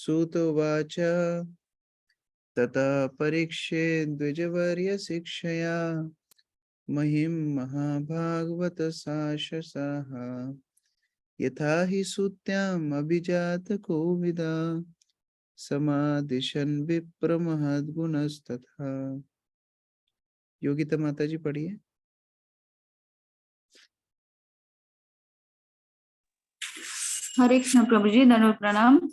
सूत उवाच ततः परीक्षे द्विजवर्य शिक्षया महिं महाभागवत साशसाः यथा हि सूत्याम् अभिजात कोविदा समादिशन् विप्र महद्गुणस्तथा। योगिता माता जी पढ़िए। हरे कृष्ण प्रभु जी, दंडवत प्रणाम।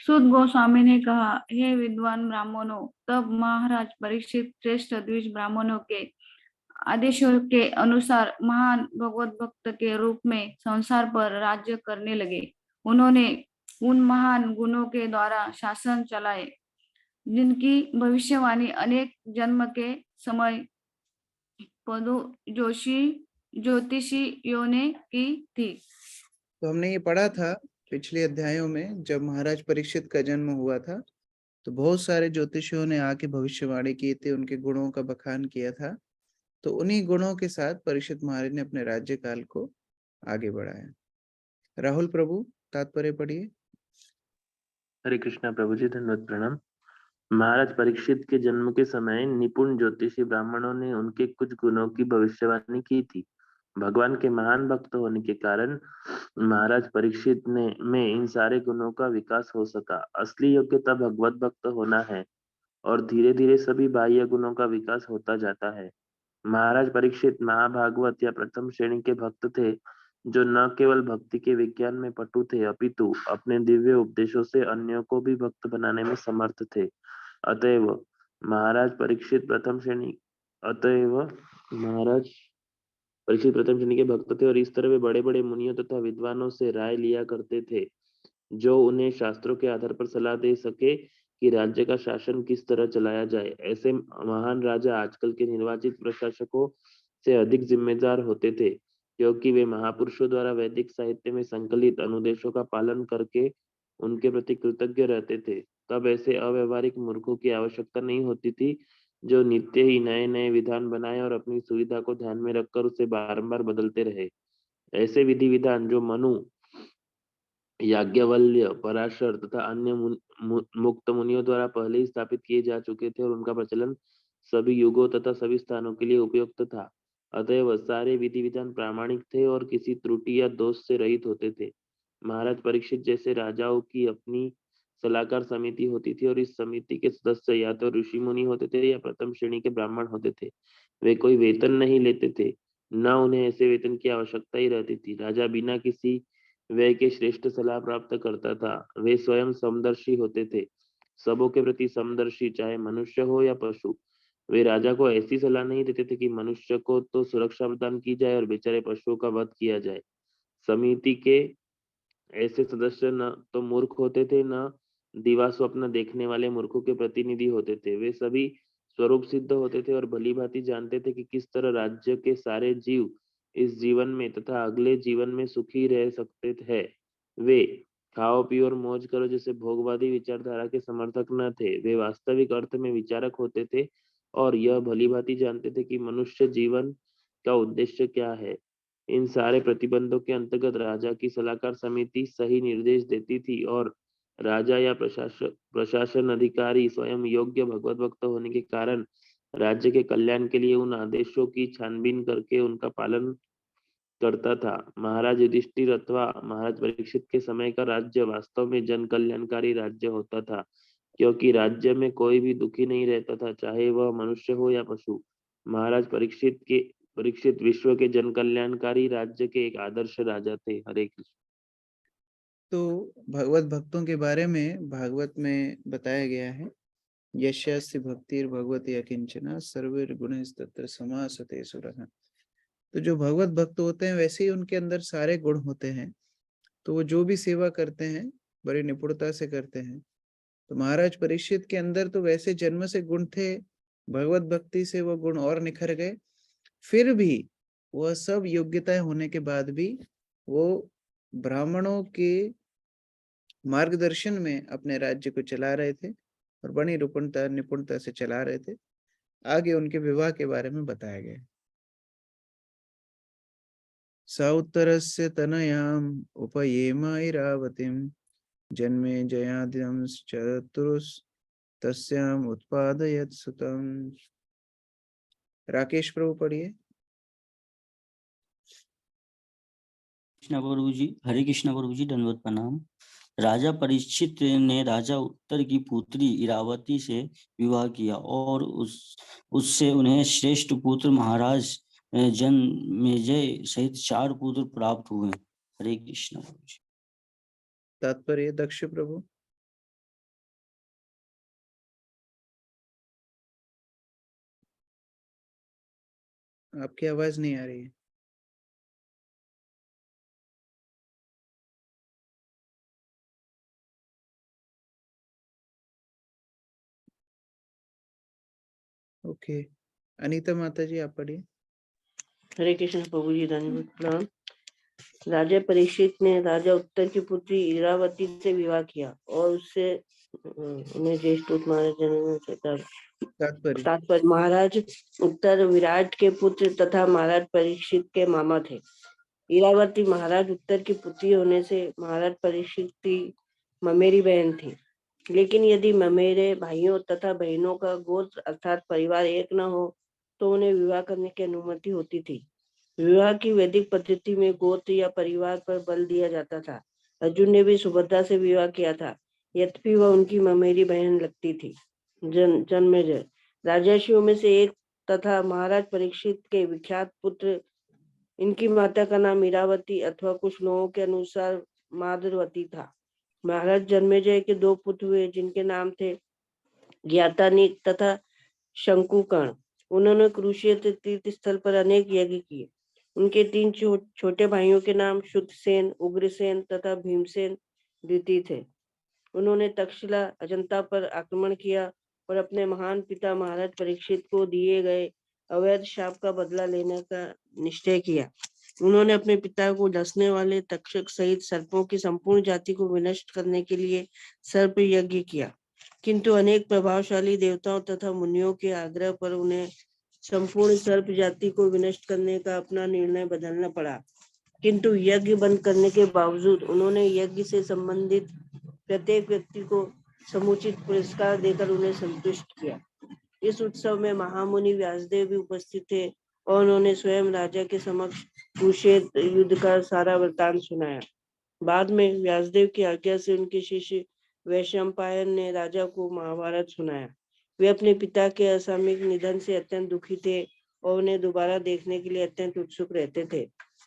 सूत गोस्वामी ने कहा, हे विद्वान ब्राह्मणों, तब महाराज परीक्षित श्रेष्ठ द्विज ब्राह्मणों के आदेशों के अनुसार महान भगवत भक्त के रूप में संसार पर राज्य करने लगे। उन्होंने उन महान गुणों के द्वारा शासन चलाए जिनकी भविष्यवाणी अनेक जन्म के समय पदु जोशी ज्योतिषियों ने की थी। तो हमने ये पढ़ा था पिछले अध्यायों में, जब महाराज परीक्षित का जन्म हुआ था तो बहुत सारे ज्योतिषियों ने आके भविष्यवाणी की थी, उनके गुणों का बखान किया था। तो उन्हीं गुणों के साथ परीक्षित महाराज ने अपने राज्य काल को आगे बढ़ाया। राहुल प्रभु तात्पर्य पढ़िए। हरे कृष्णा प्रभु जी, धन्यवाद प्रणाम। महाराज परीक्षित के जन्म के समय निपुण ज्योतिषी ब्राह्मणों ने उनके कुछ गुणों की भविष्यवाणी की थी। भगवान के महान भक्त होने के कारण महाराज परीक्षित ने में इन सारे गुणों का विकास हो सका। असली योग्यता भगवत भक्त होना है और धीरे धीरे सभी बाह्य गुणों का विकास होता जाता है। महाराज परीक्षित महाभागवत या प्रथम श्रेणी के भक्त थे, जो न केवल भक्ति के विज्ञान में पटु थे, अपितु अपने दिव्य उपदेशों से अन्यों को भी भक्त बनाने में समर्थ थे। अतएव महाराज परीक्षित प्रथम श्रेणी के भक्त थे और इस तरह वे बड़े बड़े मुनियों तथा विद्वानों से राय लिया करते थे, जो उन्हें शास्त्रों के आधार पर सलाह दे सके कि राज्य का शासन किस तरह चलाया जाए। ऐसे महान राजा आजकल के निर्वाचित प्रशासकों से अधिक जिम्मेदार होते थे, क्योंकि वे महापुरुषों द्वारा वैदिक साहित्य में संकलित अनुदेशों का पालन करके उनके प्रति कृतज्ञ रहते थे। तब ऐसे अव्यवहारिक मूर्खों की आवश्यकता नहीं होती थी, जो नित्य ही नए नए विधान बनाए और अपनी सुविधा को ध्यान में रखकर उसे बारंबार बदलते रहे। ऐसे विधि विधान जो मनु, याज्ञवल्क्य, पराशर तथा अन्य मुक्त मुनियों द्वारा पहले ही स्थापित किए जा चुके थे और उनका प्रचलन सभी युगों तथा सभी स्थानों के लिए उपयुक्त था। अतएव सारे विधि विधान प्रामाणिक थे और किसी त्रुटि या दोष से रहित होते थे। महाराज परीक्षित जैसे राजाओं की अपनी सलाहकार समिति होती थी और इस समिति के सदस्य या तो ऋषि मुनि होते थे या प्रथम श्रेणी के ब्राह्मण होते थे। वे कोई वेतन नहीं लेते थे, न उन्हें ऐसे वेतन की आवश्यकता ही रहती थी। राजा बिना किसी व्यय के श्रेष्ठ सलाह प्राप्त करता था। वे स्वयं समदर्शी होते थे, सबों के प्रति समदर्शी, चाहे मनुष्य हो या पशु। वे राजा को ऐसी सलाह नहीं देते थे कि मनुष्य को तो सुरक्षा प्रदान की जाए और बेचारे पशुओं का वध किया जाए। समिति के ऐसे सदस्य न तो मूर्ख होते थे, न दिवा स्वप्न देखने वाले मूर्खों के प्रतिनिधि होते थे। वे सभी स्वरूप सिद्ध होते थे और भली भांति जानते थे कि किस तरह राज्य के सारे जीव इस जीवन में तथा अगले जीवन में सुखी रह सकते हैं। वे खाओ पियो और मौज करो जैसे भोगवादी विचारधारा के समर्थक न थे। वे वास्तविक अर्थ में विचारक होते थे और यह भली भांति जानते थे कि मनुष्य जीवन का उद्देश्य क्या है। इन सारे प्रतिबंधों के अंतर्गत राजा की सलाहकार समिति सही निर्देश देती थी और राजा या प्रशासन अधिकारी स्वयं योग्य भगवत भक्त होने के कारण राज्य के कल्याण के लिए उन आदेशों की छानबीन करके उनका पालन करता था। महाराज युधिष्ठिर अथवा महाराज परीक्षित के समय का राज्य वास्तव में जन कल्याणकारी राज्य होता था, क्योंकि राज्य में कोई भी दुखी नहीं रहता था, चाहे वह मनुष्य हो या पशु। महाराज परीक्षित विश्व के जन कल्याणकारी राज्य के एक आदर्श राजा थे। हरे कृष्ण। तो भगवत भक्तों के बारे में भागवत में बताया गया है, यस्यास्ति भक्तिर् भगवती अकिंचना सर्वैर्गुणैस्तत्र समासते सुरः। तो जो भगवत भक्त होते हैं वैसे ही उनके अंदर सारे गुण होते हैं, तो वो जो भी सेवा करते हैं बड़ी निपुणता से करते हैं। तो महाराज परीक्षित के अंदर तो वैसे जन्म से गुण थे, भगवत भक्ति से वो गुण और निखर गए। फिर भी वह सब योग्यताएं होने के बाद भी वो ब्राह्मणों के मार्गदर्शन में अपने राज्य को चला रहे थे और बड़ी निपुणता से चला रहे थे। आगे उनके विवाह के बारे में बताया गया। स उत्तरस्य तनयाम् उपयेम ऐरावतीम् जन्मे जयादिदं चतुरुस तस्याम उत्पादयत सुतम। राकेश प्रभु पढ़िए। कृष्ण प्रभु जी, हरे कृष्ण प्रभु जी, दंडवत प्रणाम। राजा परीक्षित ने राजा उत्तर की पुत्री इरावती से विवाह किया और उससे उन्हें श्रेष्ठ पुत्र महाराज जनमेजय सहित 4 पुत्र प्राप्त हुए। हरे कृष्ण प्रभु जी। तात्पर्य दक्ष प्रभु। आपकी आवाज नहीं आ रही है। ओके, अनीता माता जी आप पढ़िए। हरे कृष्ण प्रभु जी, धन्यवाद प्रणाम। राजा परीक्षित ने राजा उत्तर की पुत्री इरावती से विवाह किया और उससे उन्हें ज्येष्ठ महाराज तात्पर्य महाराज उत्तर विराट के पुत्र तथा महाराज परीक्षित के मामा थे। इरावती महाराज उत्तर की पुत्री होने से महाराज परीक्षित की ममेरी बहन थी, लेकिन यदि ममेरे भाइयों तथा बहनों का गोत्र अर्थात परिवार एक न हो तो उन्हें विवाह करने की अनुमति होती थी। विवाह की वैदिक पद्धति में गोत्र या परिवार पर बल दिया जाता था। अर्जुन ने भी सुभद्रा से विवाह किया था, यद्यपि वह उनकी ममेरी बहन लगती थी। जन्मेजय राजर्षियों में से एक तथा महाराज परीक्षित के विख्यात पुत्र। इनकी माता का नाम इरावती अथवा कुछ लोगों के अनुसार मादरवती था। महाराज जन्मेजय के 2 पुत्र हुए, जिनके नाम थे ज्ञातानिक तथा शंकुकर्ण। उन्होंने कुरुक्षेत्र तीर्थ स्थल पर अनेक यज्ञ किए। उनके 3 छोटे भाइयों के नाम शुद्धसेन, उग्रसेन तथा भीमसेन द्वितीय थे। उन्होंने तक्षशिला अजंता पर आक्रमण किया और अपने महान पिता महाराज परीक्षित को दिए गए अवैध शाप का बदला लेने का निश्चय किया। उन्होंने अपने पिता को डसने वाले तक्षक सहित सर्पों की संपूर्ण जाति को विनष्ट करने के लिए सर्प यज्ञ किया, किंतु अनेक प्रभावशाली देवताओं तथा मुनियों के आग्रह पर उन्हें संपूर्ण सर्प जाति को विनष्ट करने का अपना निर्णय बदलना पड़ा। किंतु यज्ञ बंद करने के बावजूद उन्होंने यज्ञ से संबंधित प्रत्येक व्यक्ति को समुचित पुरस्कार देकर उन्हें संतुष्ट किया। इस उत्सव में महामुनि व्यासदेव भी उपस्थित थे और उन्होंने स्वयं राजा के समक्ष कुरुक्षेत्र युद्ध का सारा वृतांत सुनाया। बाद में व्यासदेव की आज्ञा से उनके शिष्य वैशंपायन ने राजा को महाभारत सुनाया। वे अपने पिता के असामयिक निधन से अत्यंत दुखी थे और उन्हें दोबारा देखने के लिए अत्यंत उत्सुक रहते थे।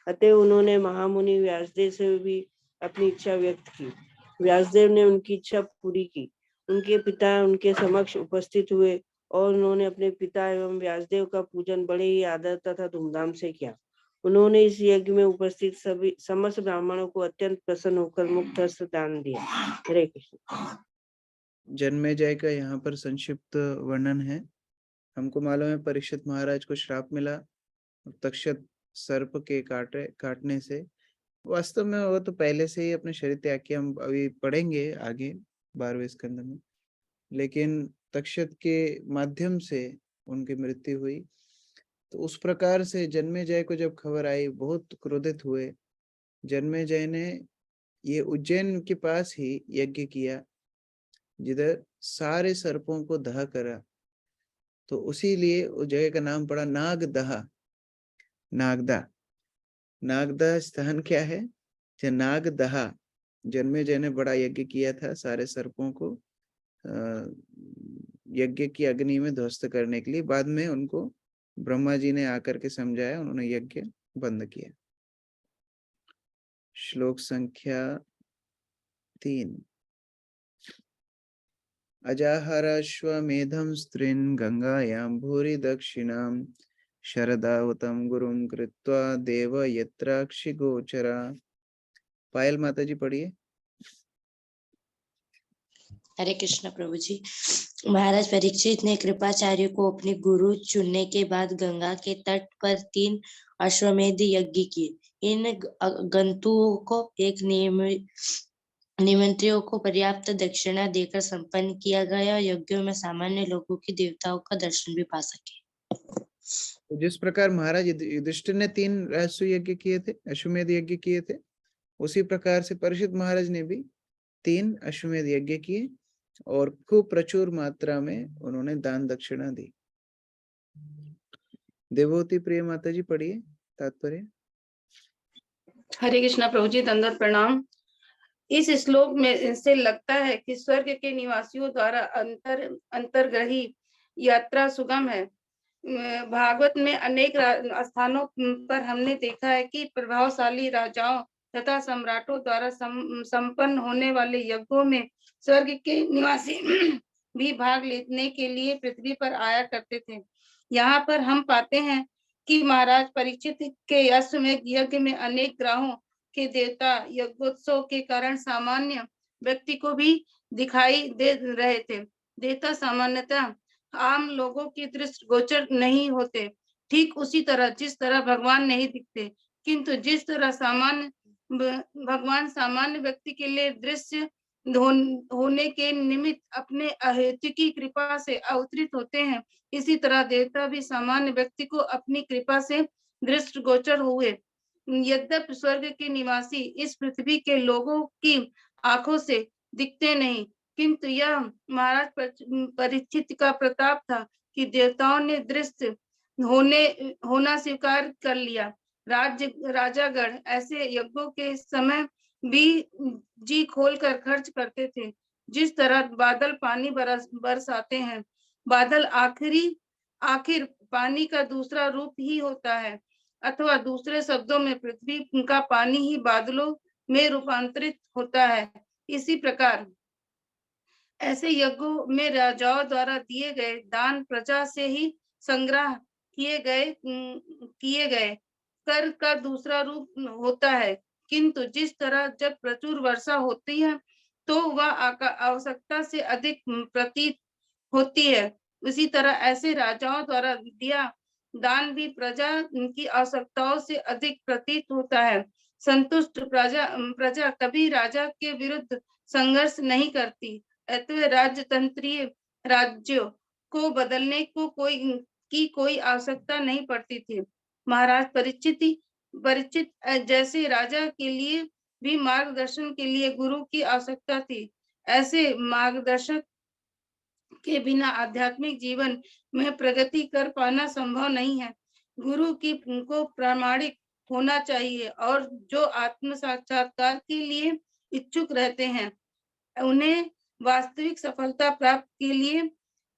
अतः उन्होंने महामुनि व्यासदेव से भी अपनी इच्छा व्यक्त की। व्यासदेव ने उनकी इच्छा पूरी की। उनके पिता उनके समक्ष उपस्थित हुए और उन्होंने अपने पिता एवं व्यासदेव का पूजन बड़े ही आदर तथा धूमधाम से किया। उन्होंने इस यज्ञ में उपस्थित सभी समस्त ब्राह्मणों को अत्यंत प्रसन्न होकर मुक्त हस्त दान दिया। हरे कृष्ण। जन्मेजय का यहाँ पर संक्षिप्त वर्णन है। हमको मालूम है परीक्षित महाराज को श्राप मिला तक्षक सर्प के काटने से। वास्तव में वो तो पहले से ही अपने शरीर त्याग किया, हम अभी पढ़ेंगे आगे 12वें स्कंद में। लेकिन तक्षक के माध्यम से उनकी मृत्यु हुई। तो उस प्रकार से जन्मेजय को जब खबर आई बहुत क्रोधित हुए। जन्मेजय ने ये उज्जैन के पास ही यज्ञ किया जिधर सारे सर्पों को दहा करा। तो उसी लिए उस जगह का नाम पड़ा नागदहा, नागदा। नागदा स्थान क्या है? नागदहा। जन्मेजय ने बड़ा यज्ञ किया था सारे सर्पों को यज्ञ की अग्नि में ध्वस्त करने के लिए। बाद में उनको ब्रह्मा जी ने आकर के समझाया, उन्होंने यज्ञ बंद किया। श्लोक संख्या 3। अजाहरश्वमेधं स्त्रीन् गंगायां भूरि दक्षिणां शरदावतं गुरुं कृत्वा देव यत्राक्षि गोचरा। पायल माता जी पढ़िए। हरे कृष्ण प्रभु जी। महाराज परीक्षित ने कृपाचार्य को अपने गुरु चुनने के बाद गंगा के तट पर 3 अश्वमेध यज्ञ किए। इन गंतुओं को एक निमंत्रियों को पर्याप्त दक्षिणा देकर संपन्न किया गया। यज्ञों में सामान्य लोगों की देवताओं का दर्शन भी पा सके। तो जिस प्रकार महाराज युधिष्ठिर ने 3 रहस्य यज्ञ किए थे, अश्वमेध यज्ञ किए थे, उसी प्रकार से परीक्षित महाराज ने भी 3 अश्वमेध यज्ञ किए और खूब प्रचुर मात्रा में उन्होंने दान दक्षिणा दी। देवोती प्रिय माता जी पढ़िए तात्पर्य। हरे कृष्णा प्रभु जी, दंडवत प्रणाम। इस श्लोक में से लगता है कि स्वर्ग के निवासियों द्वारा अंतर्ग्रही यात्रा सुगम है। भागवत में अनेक स्थानों पर हमने देखा है कि प्रभावशाली राजाओं तथा सम्राटों द्वारा संपन्न होने वाले यज्ञों में स्वर्ग के निवासी भी भाग लेने के लिए पृथ्वी पर आया करते थे। यहाँ पर हम पाते हैं कि महाराज परीक्षित के अश्वमेध यज्ञ में अनेक ग्रहों के देवता यज्ञोत्सव के कारण सामान्य व्यक्ति को भी दिखाई दे रहे थे। देवता सामान्यतः आम लोगों की दृष्टि गोचर नहीं होते, ठीक उसी तरह जिस तरह भगवान नहीं दिखते, किंतु जिस तरह भगवान सामान्य व्यक्ति के लिए दृश्य होने के निमित्त अपने अहेतुकी कृपा से अवतरित होते हैं, इसी तरह देवता भी सामान्य व्यक्ति को अपनी कृपा से दृष्टि गोचर हुए। यद्यपि स्वर्ग के निवासी इस पृथ्वी के लोगों की आंखों से दिखते नहीं, किंतु यह महाराज परीक्षित का प्रताप था कि देवताओं ने दृष्ट होना स्वीकार कर लिया। राजागण ऐसे यज्ञों के समय भी जी खोलकर खर्च करते थे। जिस तरह बादल पानी बरसाते हैं, बादल आखिर पानी का दूसरा रूप ही होता है, अथवा दूसरे शब्दों में पृथ्वी का पानी ही बादलों में रूपांतरित होता है। इसी प्रकार ऐसे यज्ञों में राजाओं द्वारा दिए गए दान प्रजा से ही संग्रह किए गए कर का दूसरा रूप होता है, किंतु जिस तरह जब प्रचुर वर्षा होती है तो वह आवश्यकता से अधिक प्रतीत होती है, उसी तरह ऐसे राजाओं द्वारा दिया दान भी प्रजा की आवश्यकताओं से अधिक प्रतीत होता है। संतुष्ट प्रजा कभी राजा के विरुद्ध संघर्ष नहीं करती, अतः राजतंत्रीय राज्यों को बदलने को कोई आवश्यकता नहीं पड़ती थी। महाराज परीक्षित जैसे राजा के लिए भी मार्गदर्शन के लिए गुरु की आवश्यकता थी। ऐसे मार्गदर्शक के बिना आध्यात्मिक जीवन में प्रगति कर पाना संभव नहीं है। गुरु को प्रामाणिक होना चाहिए और जो आत्म साक्षात्कार के लिए इच्छुक रहते हैं उन्हें वास्तविक सफलता प्राप्त के लिए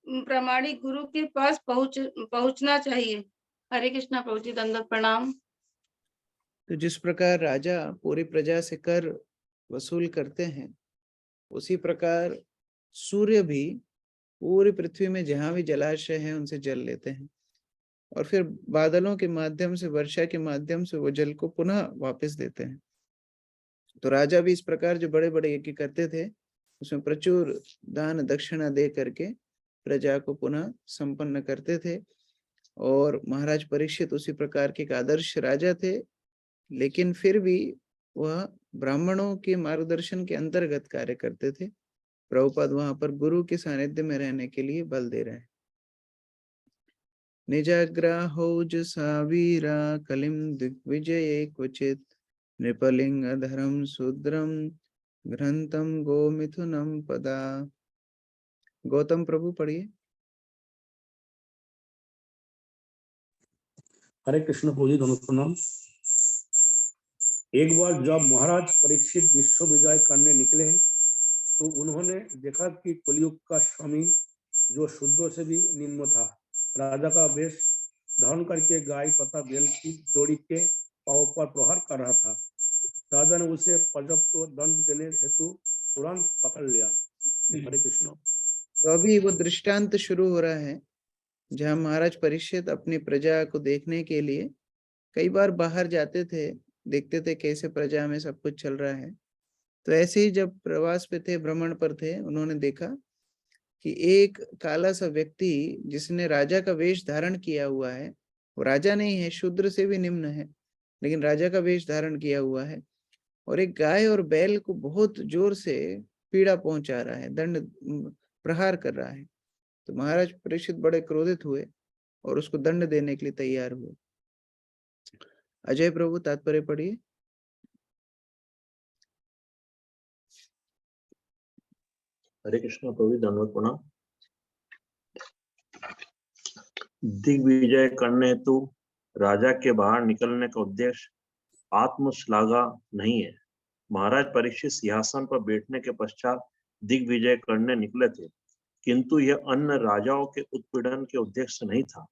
प्रामाणिक गुरु के पास पहुंचना चाहिए। हरे कृष्णा प्रभु जी, दंडवत प्रणाम। तो जिस प्रकार राजा पूरी प्रजा से कर वसूल करते हैं, उसी प्रकार सूर्य भी पूरी पृथ्वी में जहां भी जलाशय है उनसे जल लेते हैं और फिर बादलों के माध्यम से, वर्षा के माध्यम से वो जल को पुनः वापस देते हैं। तो राजा भी इस प्रकार जो बड़े बड़े यज्ञ करते थे उसमें प्रचुर दान दक्षिणा दे करके प्रजा को पुनः संपन्न करते थे। और महाराज परीक्षित उसी प्रकार के एक आदर्श राजा थे, लेकिन फिर भी वह ब्राह्मणों के मार्गदर्शन के अंतर्गत कार्य करते थे। प्रभुपाद वहां पर गुरु के सानिध्य में रहने के लिए बल दे रहे हैं। निजाग्राहोज सावीरा कलिम दिग्विजये क्वचित नृपलिंग अधरम शूद्रम घ्रंतम गोमिथुनम पदा। गौतम प्रभु पढ़िए। हरे कृष्ण प्रभु जी, दोनों प्रणाम। एक बार जब महाराज परीक्षित विश्व विजय करने निकले हैं तो उन्होंने देखा कि कलियुग का स्वामी जो शूद्रों से भी निम्न था, राजा का वेश धारण करके गाय तथा बैल की जोड़ी के पांव पर प्रहार कर रहा था। राजा ने उसे पर्याप्त दंड देने हेतु तुरंत पकड़ लिया। हरे कृष्ण। तो अभी वो दृष्टांत शुरू हो रहा है जहाँ महाराज परीक्षित अपनी प्रजा को देखने के लिए कई बार बाहर जाते थे, देखते थे कैसे प्रजा में सब कुछ चल रहा है। तो ऐसे ही जब प्रवास पे थे, भ्रमण पर थे, उन्होंने देखा कि एक काला सा व्यक्ति जिसने राजा का वेश धारण किया हुआ है, वो राजा नहीं है, शूद्र से भी निम्न है, लेकिन राजा का वेश धारण किया हुआ है और एक गाय और बैल को बहुत जोर से पीड़ा पहुंचा रहा है, दंड प्रहार कर रहा है। तो महाराज परीक्षित बड़े क्रोधित हुए और उसको दंड देने के लिए तैयार हुए। अजय प्रभु तात्पर्य पढ़िए। हरे कृष्ण प्रभु जी, दंडवत प्रणाम। दिग्विजय करने हेतु राजा के बाहर निकलने का उद्देश्य आत्मश्लाघा नहीं है। महाराज परीक्षित सिंहासन पर बैठने के पश्चात दिग्विजय करने निकले थे, किंतु यह अन्य राजाओं के उत्पीड़न के उद्देश्य से नहीं था।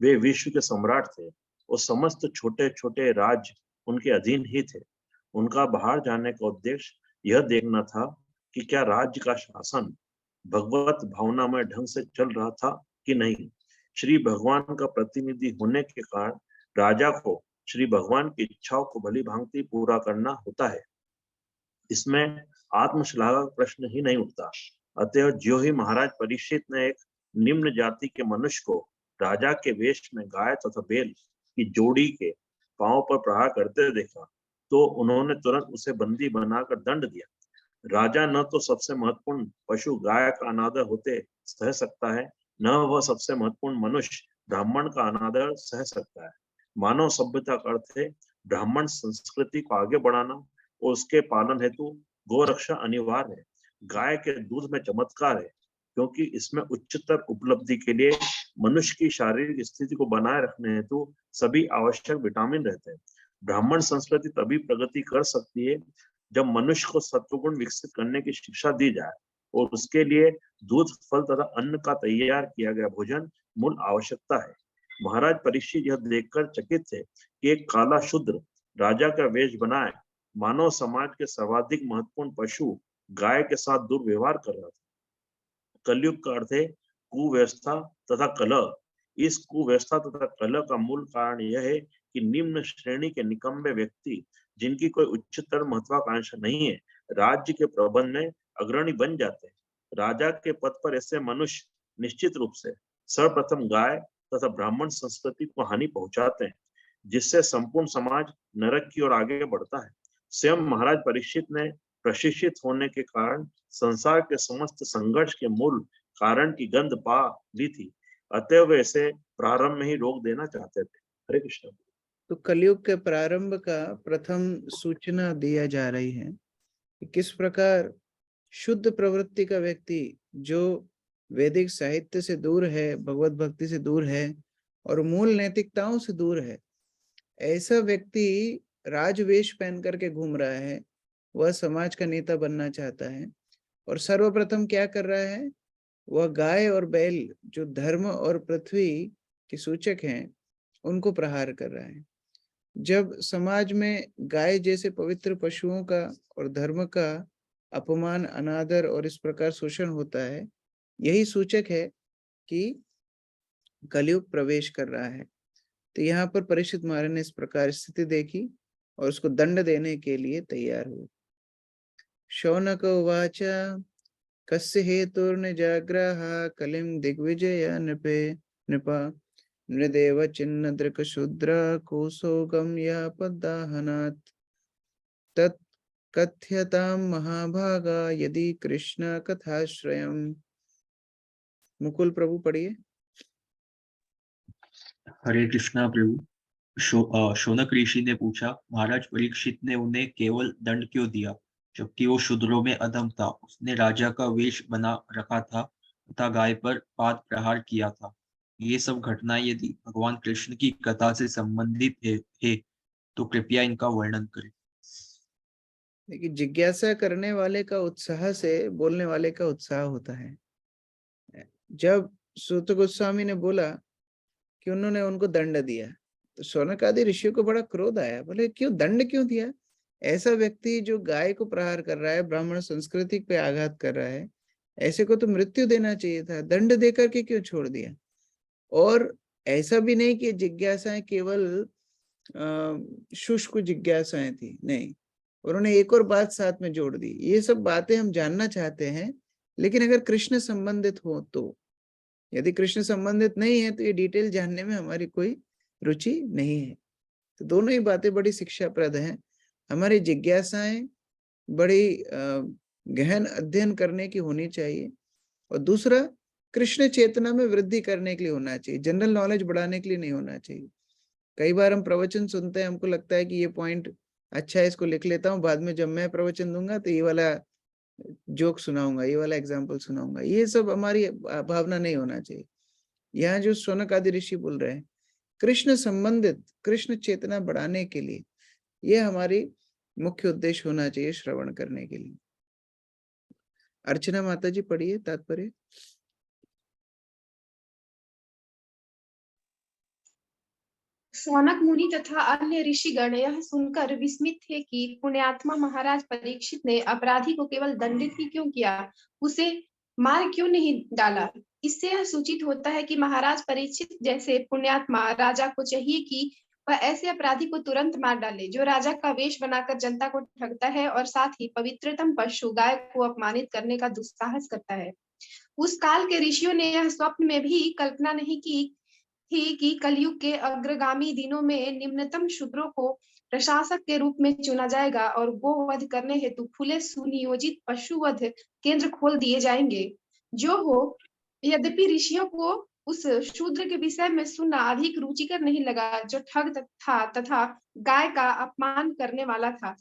वे विश्व के सम्राट थे और समस्त छोटे छोटे राज्य उनके अधीन ही थे। उनका बाहर जाने का उद्देश्य यह देखना था कि क्या राज्य का शासन भगवत भावनामय ढंग से चल रहा था कि नहीं। श्री भगवान का प्रतिनिधि होने के कारण राजा को श्री भगवान की इच्छाओं को भली भांति पूरा करना होता है। इसमें आत्मश्लाघा प्रश्न ही नहीं उठता। अतः जो ही महाराज परीक्षित ने एक निम्न जाति के मनुष्य को राजा के वेश में गाय तथा बैल की जोड़ी के पांव पर प्रहार करते देखा तो उन्होंने तुरंत उसे बंदी बनाकर दंड दिया। राजा न तो सबसे महत्वपूर्ण पशु गाय का अनादर होते सह सकता है, न वह सबसे महत्वपूर्ण मनुष्य ब्राह्मण का अनादर सह सकता है। मानव सभ्यता का अर्थ है ब्राह्मण संस्कृति को आगे बढ़ाना और उसके पालन हेतु गोरक्षा अनिवार्य है। गाय के दूध में चमत्कार है, क्योंकि इसमें उच्चतर उपलब्धि के लिए मनुष्य की शारीरिक स्थिति को बनाए रखने हेतु सभी आवश्यक विटामिन रहते हैं। ब्राह्मण संस्कृति तभी प्रगति कर सकती है जब मनुष्य को सत्वगुण विकसित करने की शिक्षा दी जाए और उसके लिए दूध, फल तथा अन्न का तैयार किया गया भोजन मूल आवश्यकता है। महाराज परीक्षित यह देखकर चकित थे कि एक काला शूद्र राजा का वेश बनाए मानव समाज के सर्वाधिक महत्वपूर्ण पशु गाय के साथ दुर्व्यवहार कर रहा था। कलयुग का अर्थ है कुव्यवस्था तथा कलह। इस कुव्यवस्था तथा कलह का मूल कारण यह है कि निम्न श्रेणी के निकम्बे व्यक्ति जिनकी कोई उच्चतर महत्वाकांक्षा नहीं है, राज्य के प्रबंध में अग्रणी बन जाते हैं। राजा के पद पर ऐसे मनुष्य निश्चित रूप से सर्वप्रथम गाय तथा ब्राह्मण संस्कृति को हानि पहुंचाते हैं, जिससे संपूर्ण समाज नरक की ओर आगे बढ़ता है। स्वयं महाराज परीक्षित ने प्रशिक्षित होने के कारण संसार के समस्त संघर्ष के मूल कारण की गंध पा ली थी। अतः वे इसे प्रारंभ में ही रोक देना चाहते थे। हरे कृष्ण। तो कलयुग के प्रारंभ का प्रथम सूचना दिया जा रही है कि किस प्रकार शुद्ध प्रवृत्ति का व्यक्ति जो वैदिक साहित्य से दूर है, भगवत भक्ति से दूर है और मूल नैतिकताओं से दूर है, ऐसा व्यक्ति राजवेश पहन करके घूम रहा है। वह समाज का नेता बनना चाहता है और सर्वप्रथम क्या कर रहा है, वह गाय और बैल जो धर्म और पृथ्वी के सूचक हैं उनको प्रहार कर रहा है। जब समाज में गाय जैसे पवित्र पशुओं का और धर्म का अपमान, अनादर और इस प्रकार शोषण होता है, यही सूचक है कि कलयुग प्रवेश कर रहा है। तो यहाँ पर परीक्षित महाराज ने इस प्रकार स्थिति देखी और उसको दंड देने के लिए तैयार हुए। शौनक उवाच कस्य हेतुर्निजाग्रह कलिं दिग्विजय नृपा नृदेव चिन्ह दृक शूद्र कोसोगम या पदाहनात् तत् कथ्यतां महाभागा यदि कृष्ण कथाश्रयम्। मुकुल प्रभु पढ़िए। हरे कृष्णा प्रभु। शौनक ऋषि ने पूछा, महाराज परीक्षित ने उन्हें केवल दंड क्यों दिया, जबकि वो शूद्रों में अधम था। उसने राजा का वेश बना रखा था तथा गाय पर पाद प्रहार किया था। ये सब घटनाएं यदि भगवान कृष्ण की कथा से संबंधित है तो कृपया इनका वर्णन करें। देखिए, जिज्ञासा करने वाले का उत्साह से बोलने वाले का उत्साह होता है। जब सूत गोस्वामी ने बोला कि उन्होंने उनको दंड दिया तो शौनक आदि ऋषियों को बड़ा क्रोध आया। बोले क्यों दंड क्यों दिया? ऐसा व्यक्ति जो गाय को प्रहार कर रहा है, ब्राह्मण संस्कृति पे आघात कर रहा है, ऐसे को तो मृत्यु देना चाहिए था, दंड देकर के क्यों छोड़ दिया? और ऐसा भी नहीं कि जिज्ञासाएं केवल शुष्क जिज्ञासाएं थी, नहीं, उन्होंने एक और बात साथ में जोड़ दी। ये सब बातें हम जानना चाहते हैं, लेकिन अगर कृष्ण संबंधित हो तो। यदि कृष्ण संबंधित नहीं है तो ये डिटेल जानने में हमारी कोई रुचि नहीं है। तो दोनों ही बातें बड़ी शिक्षाप्रद हैं। हमारी जिज्ञासाएं बड़ी गहन अध्ययन करने की होनी चाहिए और दूसरा कृष्ण चेतना में वृद्धि करने के लिए होना चाहिए, जनरल नॉलेज बढ़ाने के लिए नहीं होना चाहिए। कई बार हम प्रवचन सुनते हैं, हमको लगता है कि ये पॉइंट अच्छा है, इसको लिख लेता हूँ, बाद में जब मैं प्रवचन दूंगा तो ये वाला जोक सुनाऊंगा, ये वाला एग्जाम्पल सुनाऊंगा, ये सब हमारी भावना नहीं होना चाहिए। यहाँ जो शौनक आदि ऋषि बोल रहे हैं, कृष्ण संबंधित, कृष्ण चेतना बढ़ाने के लिए ये हमारी मुख्य उद्देश्य होना चाहिए श्रवण करने के लिए। अर्चना माता जी पढ़िए तात्पर्य। शौनक मुनि तथा अन्य ऋषिगण यह सुनकर विस्मित थे कि पुण्यात्मा महाराज परीक्षित ने अपराधी को केवल दंडित ही क्यों किया, उसे मार क्यों नहीं डाला। इससे यह सूचित होता है कि महाराज परीक्षित जैसे पुण्यात्मा राजा को चाहिए कि वह ऐसे अपराधी को तुरंत मार डाले जो राजा का वेश बनाकर जनता को ठगता है और साथ ही पवित्रतम पशु गाय को अपमानित करने का दुस्साहस करता है। उस काल के ऋषियों ने यह स्वप्न में भी कल्पना नहीं की थी कि कलयुग के अग्रगामी दिनों में निम्नतम शूद्रों को प्रशासक के रूप में चुना जाएगा और गोवध करने हेतु खुले सुनियोजित पशुवध केंद्र खोल दिए जाएंगे। जो हो, यद्यपि ऋषियों को उस शूद्र के विषय में सुनना अधिक रुचिकर नहीं लगा जो ठग था तथा गाय का अपमान करने वाला था।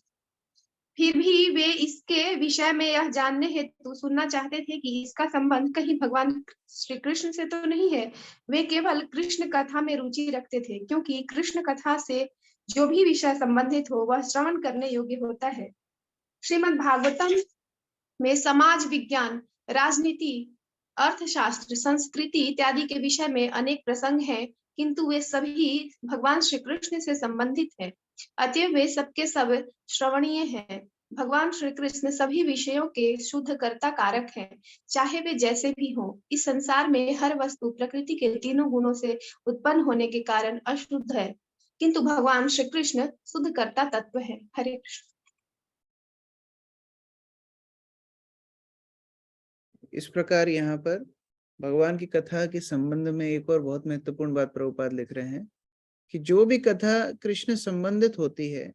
फिर भी वे इसके विषय में यह जानने हेतु सुनना चाहते थे कि इसका संबंध कहीं भगवान श्री कृष्ण से तो नहीं है। वे केवल कृष्ण कथा में रुचि रखते थे, क्योंकि कृष्ण कथा से जो भी विषय संबंधित हो वह श्रवण करने योग्य होता है। श्रीमद् भागवतम में समाज विज्ञान, राजनीति, अर्थशास्त्र, संस्कृति इत्यादि के विषय में अनेक प्रसंग हैं, किंतु वे सभी भगवान श्री कृष्ण से संबंधित हैं, अतएव वे सबके सब श्रवणीय हैं। भगवान श्री कृष्ण सभी विषयों के शुद्ध कर्ता कारक हैं, चाहे वे जैसे भी हों। इस संसार में हर वस्तु प्रकृति के तीनों गुणों से उत्पन्न होने के कारण अशुद्ध है, किंतु भगवान श्री कृष्ण शुद्ध कर्ता तत्व है। हरे कृष्ण। इस प्रकार यहाँ पर भगवान की कथा के संबंध में एक और बहुत महत्वपूर्ण बात प्रभुपाद लिख रहे हैं कि जो भी कथा कृष्ण संबंधित होती है,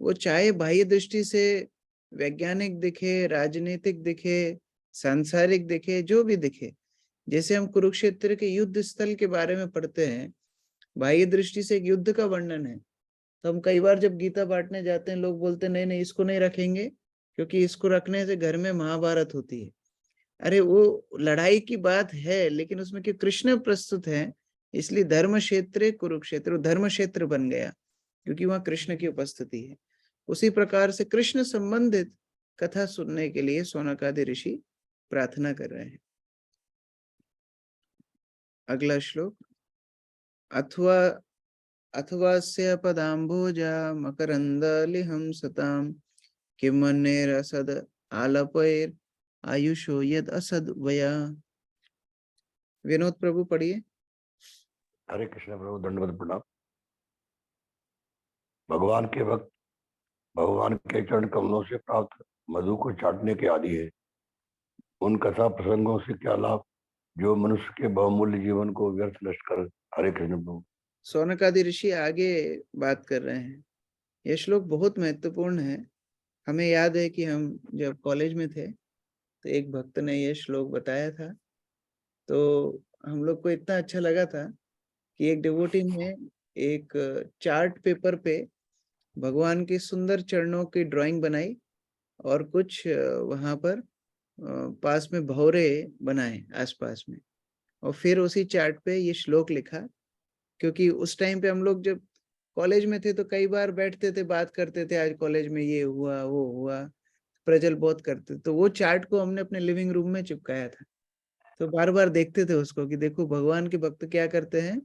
वो चाहे बाह्य दृष्टि से वैज्ञानिक दिखे, राजनीतिक दिखे, सांसारिक दिखे, जो भी दिखे। जैसे हम कुरुक्षेत्र के युद्ध स्थल के बारे में पढ़ते हैं, बाह्य दृष्टि से एक युद्ध का वर्णन है, तो हम कई बार जब गीता बांटने जाते हैं लोग बोलते हैं नहीं नहीं इसको नहीं रखेंगे क्योंकि इसको रखने से घर में महाभारत होती है। अरे वो लड़ाई की बात है, लेकिन उसमें क्यों कृष्ण प्रस्तुत है, इसलिए धर्म क्षेत्र कुरुक्षेत्र धर्म क्षेत्र बन गया क्योंकि वहां कृष्ण की उपस्थिति है। उसी प्रकार से कृष्ण संबंधित कथा सुनने के लिए शौनक आदि ऋषि प्रार्थना कर रहे हैं। अगला श्लोक। अथवास्य पदाम्भोजा मकरंदलिहं सताम किमन्यैरसद आलपैर आयुषो यद असद वया। विनोद प्रभु पढ़िए। हरे कृष्ण प्रभु, दंडवत प्रणाम। भगवान के भक्त भगवान के चरण कमलों से प्राप्त मधु को चाटने के आदि है। उन कथा प्रसंगों से क्या लाभ जो मनुष्य के बहुमूल्य जीवन को व्यर्थ नष्ट कर। हरे कृष्ण प्रभु। शौनक आदि ऋषि आगे बात कर रहे हैं। यह श्लोक बहुत महत्वपूर्ण है। हमें याद है कि हम जब कॉलेज में थे तो एक भक्त ने यह श्लोक बताया था, तो हम लोग को इतना अच्छा लगा था कि एक डिवोटी ने एक चार्ट पेपर पे भगवान के सुंदर चरणों की ड्राइंग बनाई और कुछ वहां पर पास में भौरे बनाए आसपास में, और फिर उसी चार्ट पे ये श्लोक लिखा। क्योंकि उस टाइम पे हम लोग जब कॉलेज में थे तो कई बार बैठते थे, बात करते थे, आज कॉलेज में ये हुआ वो हुआ, प्रजल बहुत करते। तो वो चार्ट को हमने अपने लिविंग रूम में चिपकाया था, तो बार बार देखते थे उसको कि देखो भगवान के भक्त क्या करते हैं,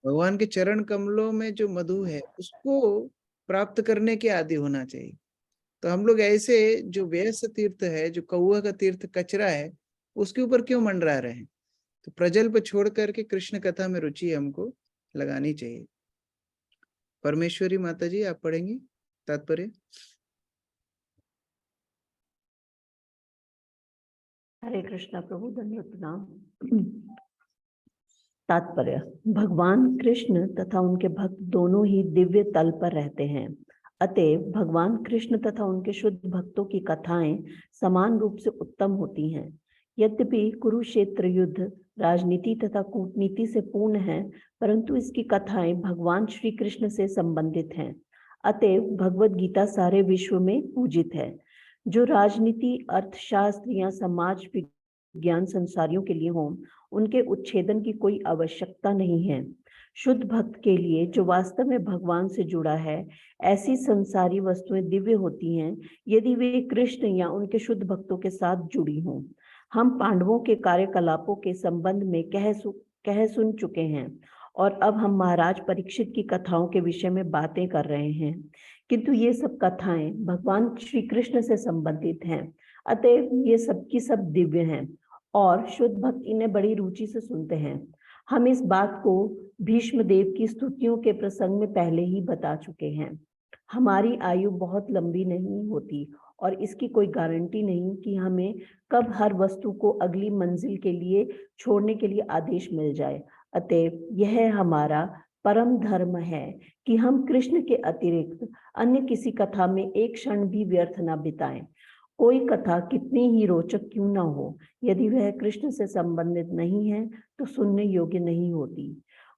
भगवान के चरण कमलों में जो मधु है उसको प्राप्त करने के आदि होना चाहिए। तो हम लोग ऐसे जो व्यस्त तीर्थ है, जो कौआ का तीर्थ कचरा है, उसके ऊपर क्यों मंडरा रहे हैं। तो प्रजल पर छोड़ करके कृष्ण कथा में रुचि हमको लगानी चाहिए। परमेश्वरी माता जी आप पढ़ेंगी तात्पर्य। हरे कृष्णा प्रभु, दंडवत प्रणाम। तात्पर्य। भगवान कृष्ण तथा उनके भक्त दोनों ही दिव्य तल पर रहते हैं, अतएव भगवान कृष्ण तथा उनके शुद्ध भक्तों की कथाएं समान रूप से उत्तम होती हैं। यद्यपि कुरुक्षेत्र युद्ध राजनीति तथा कूटनीति से पूर्ण है, परंतु इसकी कथाएं भगवान श्री कृष्ण से संबंधित हैं, अतएव भगवत गीता सारे विश्व में पूजित है। जो राजनीति, अर्थशास्त्र या समाज विज्ञान संसारियों के लिए हों, उनके उच्छेदन की कोई आवश्यकता नहीं है। शुद्ध भक्त के लिए, जो वास्तव में भगवान से जुड़ा है, ऐसी संसारी वस्तुएं दिव्य होती हैं यदि वे कृष्ण या उनके शुद्ध भक्तों के साथ जुड़ी हों। हम पांडवों के कार्यकलापों के संबंध में कह सुन चुके हैं और अब हम महाराज परीक्षित की कथाओं के विषय में बातें कर रहे हैं, किंतु ये सब कथाएं भगवान श्री कृष्ण से संबंधित हैं, अतएव ये सब की सब दिव्य हैं और शुद्ध भक्त इन्हें बड़ी रुचि से सुनते हैं। हम इस बात को भीष्म देव की स्तुतियों के प्रसंग में पहले ही बता चुके हैं। हमारी आयु बहुत लंबी नहीं होती और इसकी कोई गारंटी नहीं कि हमें कब हर वस्तु को अगली मंजिल के लिए छोड़ने के लिए आदेश मिल जाए। अतएव यह हमारा परम धर्म है कि हम कृष्ण के अतिरिक्त अन्य किसी कथा में एक क्षण भी व्यर्थ न बिताएं। कोई कथा कितनी ही रोचक क्यों ना हो, यदि वह कृष्ण से संबंधित नहीं है तो सुनने योग्य नहीं होती।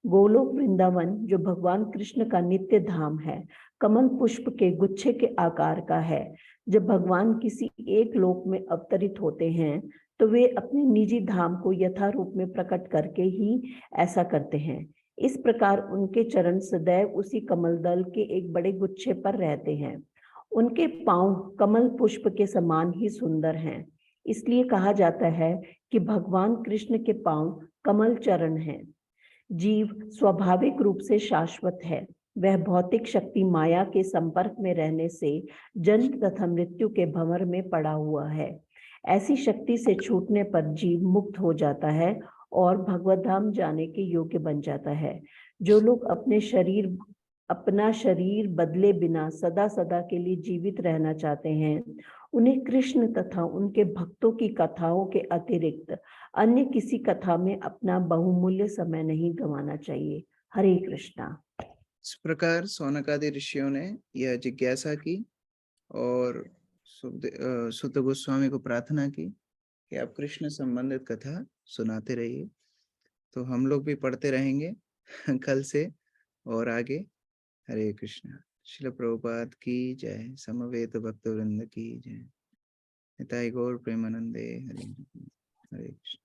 गोलोक वृंदावन, जो भगवान कृष्ण का नित्य धाम है, कमल पुष्प के गुच्छे के आकार का है। जब भगवान किसी एक लोक में अवतरित होते हैं तो वे अपने निजी धाम को यथारूप में प्रकट करके ही ऐसा करते हैं। इस प्रकार उनके चरण सदैव उसी कमल दल के एक बड़े गुच्छे पर रहते हैं। उनके पांव कमल पुष्प के समान ही सुंदर हैं। इसलिए कहा जाता है कि भगवान कृष्ण के पांव कमल चरण हैं। जीव स्वाभाविक रूप से शाश्वत है। वह भौतिक शक्ति माया के संपर्क में रहने से जन्म तथा मृत्यु के भंवर में पड़ा हुआ है। ऐसी शक्ति से छूटने पर जीव मुक्त हो जाता है और भगवत धाम जाने के योग्य बन जाता है। जो लोग अपना शरीर बदले बिना सदा सदा के लिए जीवित रहना चाहते हैं, उन्हें कृष्ण तथा उनके भक्तों की कथाओं के अतिरिक्त अन्य किसी कथा में अपना बहुमूल्य समय नहीं गंवाना चाहिए। हरे कृष्णा। इस प्रकार सौनकादि ऋषियों ने यह जिज्ञासा की और सुत गोस्वामी को प्रार्थना की कि आप कृष्ण संबंधित कथा सुनाते रहिए। तो हम लोग भी पढ़ते रहेंगे कल से और आगे। हरे कृष्णा। श्रील प्रभुपाद की जय। समवेत भक्त वृंद की जय। निताई गौर प्रेमानंदे। हरे कृष्ण।